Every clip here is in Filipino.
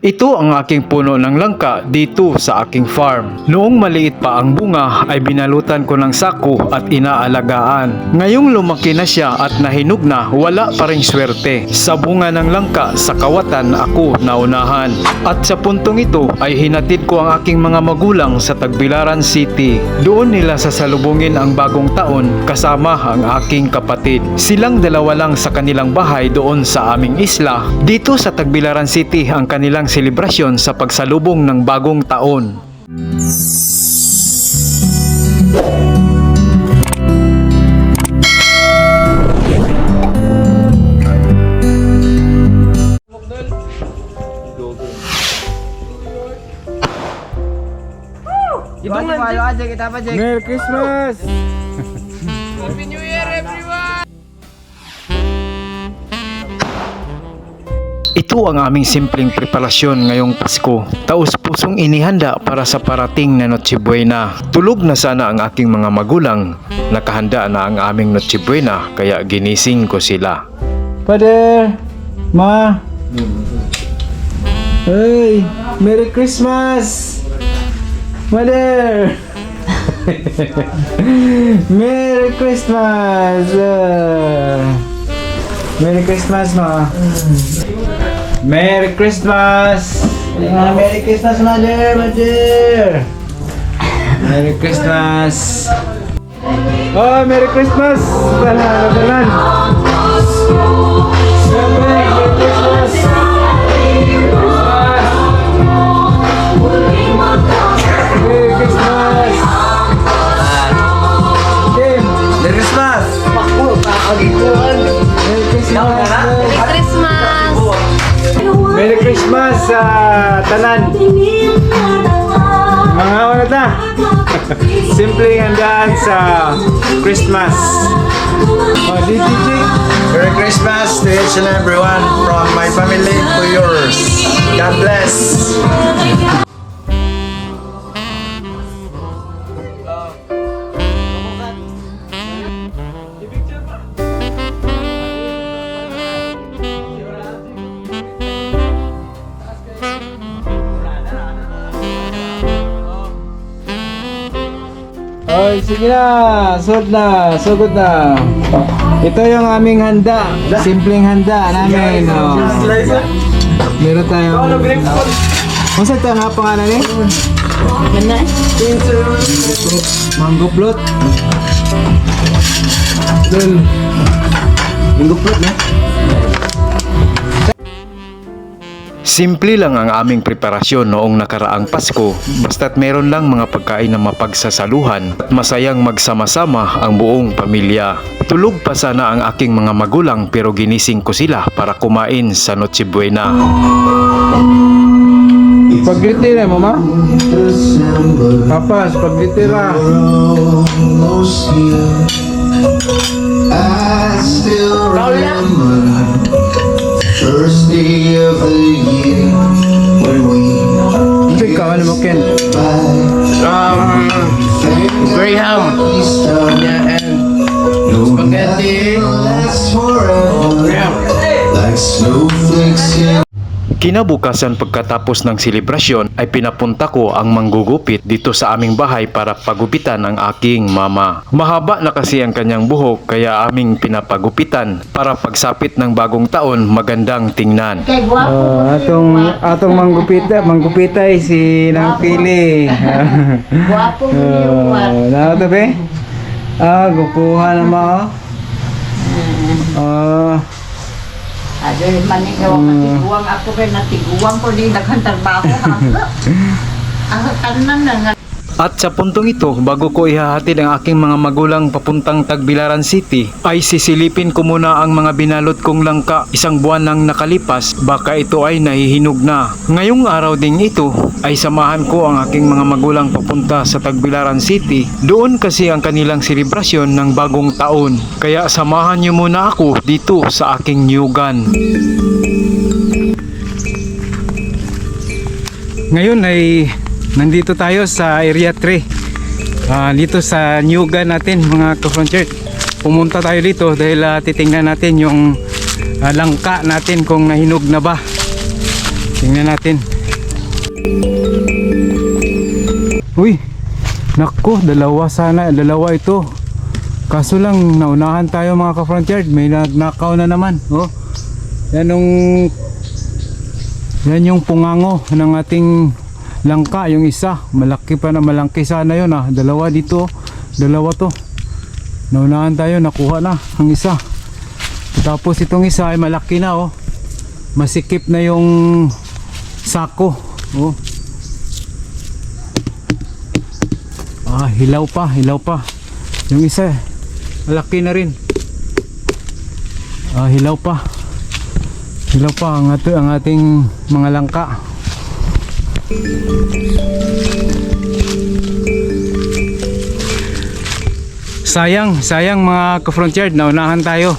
Ito ang aking puno ng langka dito sa aking farm. Noong maliit pa ang bunga ay binalutan ko ng sako at inaalagaan. Ngayong lumaki na siya at nahinog na, wala pa ring swerte. Sa bunga ng langka sa kawatan ako naunahan. At sa puntong ito ay hinatid ko ang aking mga magulang sa Tagbilaran City. Doon nila sasalubungin ang bagong taon kasama ang aking kapatid. Silang dalawa lang sa kanilang bahay doon sa aming isla. Dito sa Tagbilaran City ang kanilang selebrasyon sa pagsalubong ng bagong taon. Merry Christmas! Happy New Year, everyone! Ito ang aming simpleng preparasyon ngayong Pasko. Taus-pusong inihanda para sa parating na Noche Buena. Tulog na sana ang aking mga magulang. Nakahanda na ang aming Noche Buena kaya ginising ko sila. Father! Ma! Hey! Merry Christmas! Mother! Merry Christmas! Merry Christmas, ma! Merry Christmas! Merry Christmas, Mother! Mother! Merry Christmas! Oh, Merry Christmas! Balan! Balan! Merry Christmas! Merry Christmas! Tim! Merry Christmas! Merry Christmas! Christmas! Merry Christmas sa tanan! Mga wala ta! Simpleng handaan sa Christmas! Oh, DJJ! Merry Christmas to each and everyone from my family to yours. God bless. Oy, sige na! Sugod na! Ito yung aming handa. Simpleng handa namin. Oh. Meron tayong... Kung saan ito nga pangalan eh? Mango float. Mango float na? Simple lang ang aming preparasyon noong nakaraang Pasko, basta't meron lang mga pagkain na mapagsasaluhan at masayang magsama-sama ang buong pamilya. Tulog pa sana ang aking mga magulang pero ginising ko sila para kumain sa Noche Buena. Pagritira mo, ma? Papas, pagritira. I still remember first day of the year when we Ito ikaw, ano mo, Ken? Graham. Yeah, and spaghetti. last forever like snowflakes in Kinabukasan pagkatapos ng selebrasyon ay pinapunta ko ang manggugupit dito sa aming bahay para pagupitan ang aking mama. Mahaba na kasi ang kanyang buhok kaya aming pinapagupitan para pagsapit ng bagong taon magandang tingnan. Atong manggupitay si Nang Pili. Guwapo mo yung wat. Nato be? Gupuha na mo. Ado yung manigaw katiguang ako rin natiguang ko din daghang trabaho. Ang tanan na nga. At sa puntong ito, bago ko ihahatid ang aking mga magulang papuntang Tagbilaran City, ay sisilipin ko muna ang mga binalot kong langka. Isang buwan nang nakalipas, baka ito ay nahihinog na. Ngayong araw ding ito, ay samahan ko ang aking mga magulang papunta sa Tagbilaran City. Doon kasi ang kanilang selebrasyon ng bagong taon. Kaya samahan niyo muna ako dito sa aking nyugan. Ngayon ay nandito tayo sa Area 3. Dito sa nyugan natin mga ka-frontier. Pumunta tayo dito dahil titingnan natin yung langka natin kung nahinog na ba. Tingnan natin. Uy, nako, dalawa ito. Kaso lang, naunahan tayo mga ka-frontyard. May nagnakaw na naman. Oh, yan yung pungango ng ating langka, yung isa. Malaki pa na, malaki sana yun ah. Dalawa dito, dalawa to. Naunahan tayo, nakuha na ang isa. Tapos itong isa ay malaki na oh. Masikip na yung sako. Oh. Ah, hilaw pa. Yung isa malaki na rin. Ah, hilaw pa ang ating mga langka. Sayang mga ka-frontyard, naunahan tayo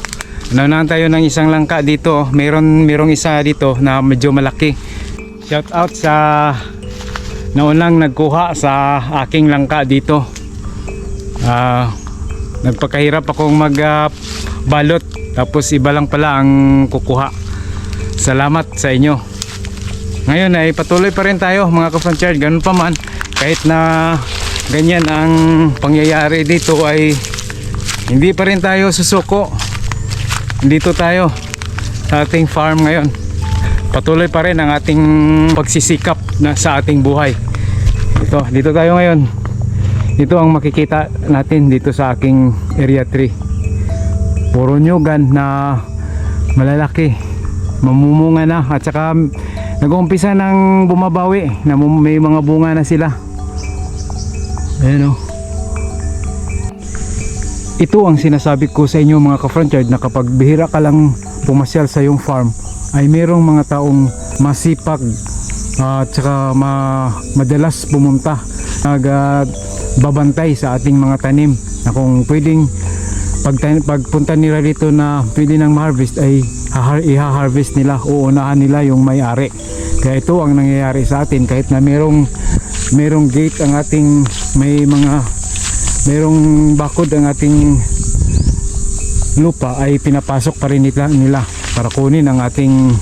ng isang langka dito. Merong isa dito na medyo malaki. Shout out sa naunang nagkuha sa aking langka dito. Nagpakahirap akong magbalot, tapos iba lang pala ang kukuha. Salamat sa inyo. Ngayon ay patuloy pa rin tayo mga ka-frontyard. Ganun pa man, kahit na ganyan ang pangyayari dito, ay hindi pa rin tayo susuko. Dito tayo sa ating farm ngayon. Patuloy pa rin ang ating pagsisikap sa ating buhay. Dito tayo ngayon. Ito ang makikita natin dito sa aking area 3. Puro nyugan na malalaki, mamumunga na, at saka nag-uumpisa ng bumabawi na may mga bunga na sila. Ayan o. Ito ang sinasabi ko sa inyo mga ka-frontyard, na kapag bihira ka lang pumasyal sa iyong farm, ay mayroong mga taong masipag at saka madalas pumunta, nagbabantay sa ating mga tanim, na kung pwedeng pagpunta nila dito na pwede nang ma-harvest, ay i-harvest nila, uunahan nila yung may-ari. Kaya ito ang nangyayari sa atin. Kahit na merong gate ang ating, merong bakod ang ating lupa, ay pinapasok pa rin nila para kunin ang ating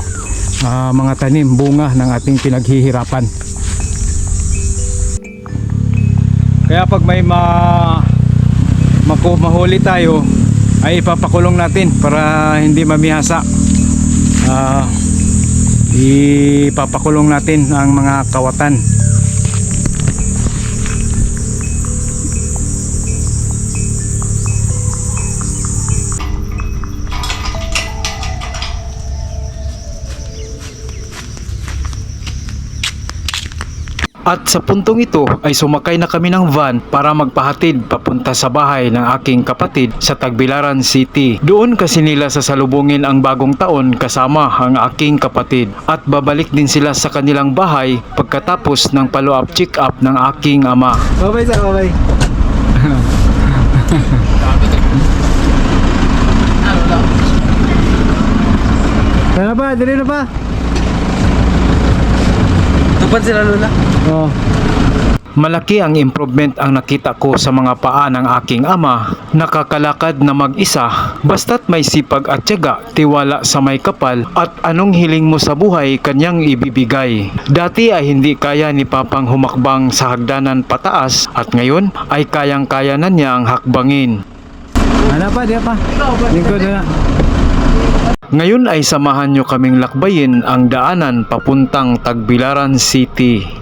mga tanim, bunga ng ating pinaghihirapan. Kaya pag may mahuli tayo, ay ipapakulong natin para hindi mamihasa. Ipapakulong natin ang mga kawatan. At sa puntong ito ay sumakay na kami ng van para magpahatid papunta sa bahay ng aking kapatid sa Tagbilaran City. Doon kasi nila sasalubungin ang bagong taon kasama ang aking kapatid, at babalik din sila sa kanilang bahay pagkatapos ng follow-up check-up ng aking ama. Bye-bye sir, bye-bye. Dali na ba? Tupad sila Lola. Oh. Malaki ang improvement ang nakita ko sa mga paa ng aking ama. Nakakalakad na mag-isa, basta't may sipag at tiyaga, tiwala sa may kapal, at anong hiling mo sa buhay kanyang ibibigay. Dati ay hindi kaya ni Papang humakbang sa hagdanan pataas, at ngayon ay kayang-kaya na niya ang hakbangin. Ano pa, di pa? Lingkod na. Ngayon ay samahan nyo kaming lakbayin ang daanan papuntang Tagbilaran City.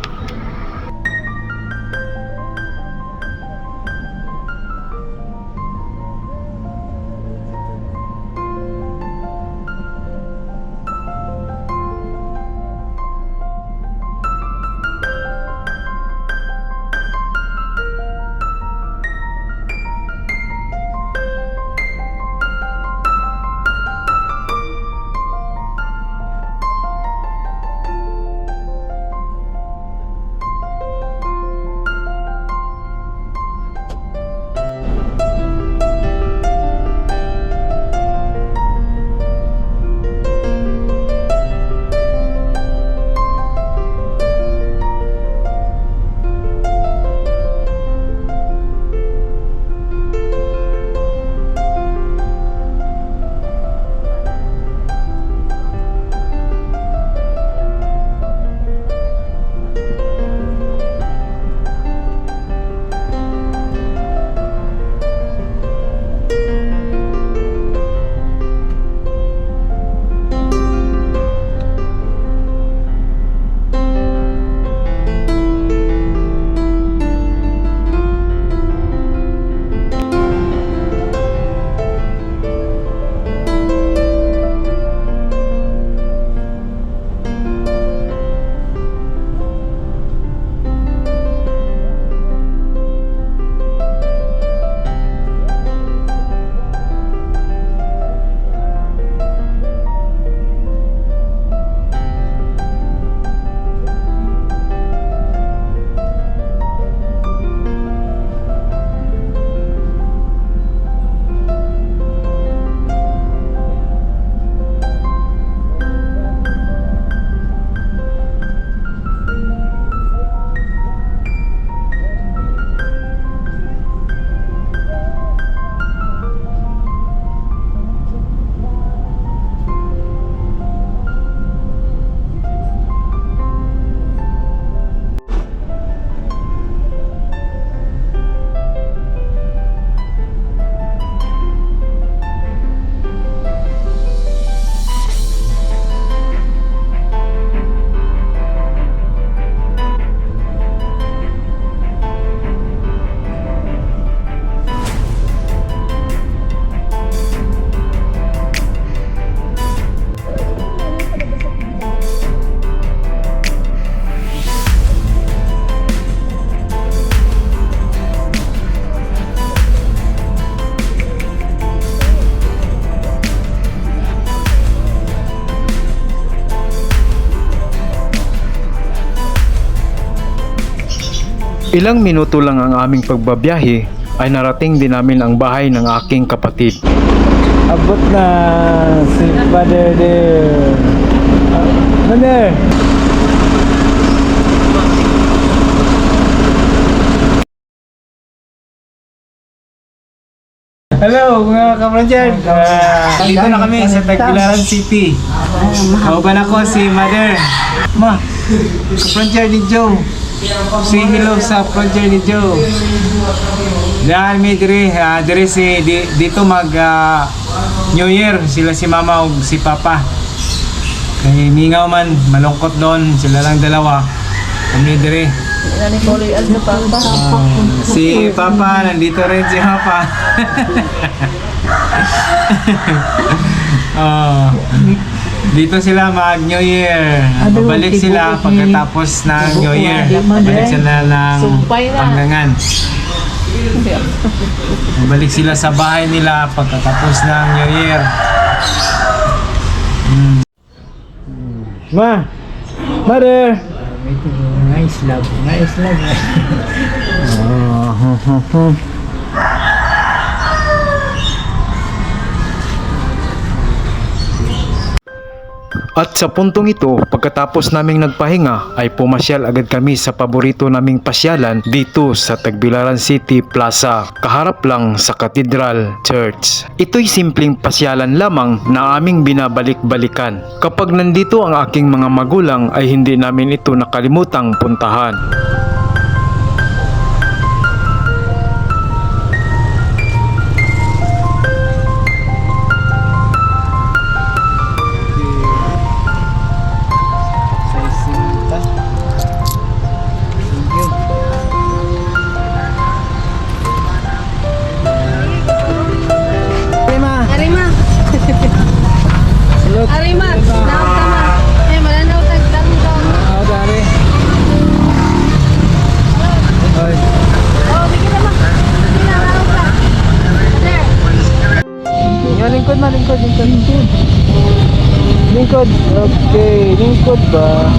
Ilang minuto lang ang aming pagbabiyahe ay narating din namin ang bahay ng aking kapatid. Abot na si Father there. Father! Hello mga kapranjan! Dito na kami sa Tagbilaran City. Kauban ako si Mother. Ma, kapranjan ni Joe. Say hello sa project ni Joe. Dahil may dire si dito mag New Year sila si Mama ug si Papa. Kay mingaw man malungkot doon sila lang dalawa. Kami dire. Si Papa nandito rin si Papa. Dito sila mag New Year. Babalik sila pagkatapos ng New Year. Babalik sila ng Panggangan. Babalik sila sa bahay nila pagkatapos ng New Year. Ma! Mother! Nice love. At sa puntong ito, pagkatapos naming nagpahinga ay pumasyal agad kami sa paborito naming pasyalan dito sa Tagbilaran City Plaza, kaharap lang sa Cathedral Church. Ito'y simpleng pasyalan lamang na aming binabalik-balikan. Kapag nandito ang aking mga magulang ay hindi namin ito nakalimutang puntahan. Arima, naot ka ma. Malanaw tag dangdong. Oh, bigyan naman. Bigyan na naot ka. There. Lingkod. Okay, lingkod ba?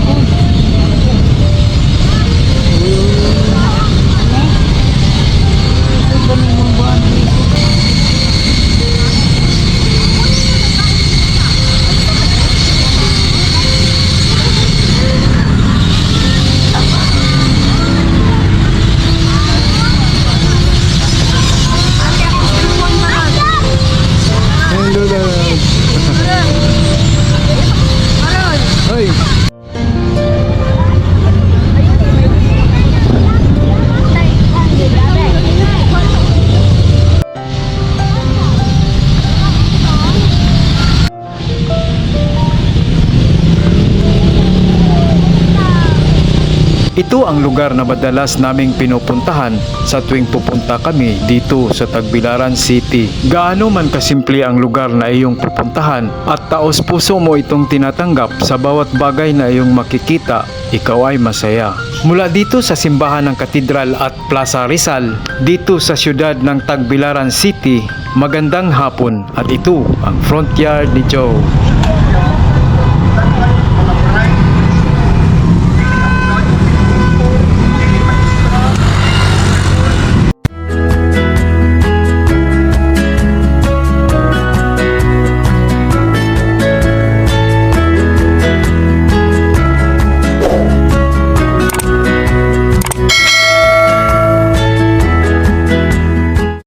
Ito ang lugar na madalas naming pinupuntahan sa tuwing pupunta kami dito sa Tagbilaran City. Gaano man kasimple ang lugar na iyong pupuntahan at taos puso mo itong tinatanggap sa bawat bagay na iyong makikita, ikaw ay masaya. Mula dito sa simbahan ng Katedral at Plaza Rizal, dito sa siyudad ng Tagbilaran City, magandang hapon at ito ang front yard ni Joe.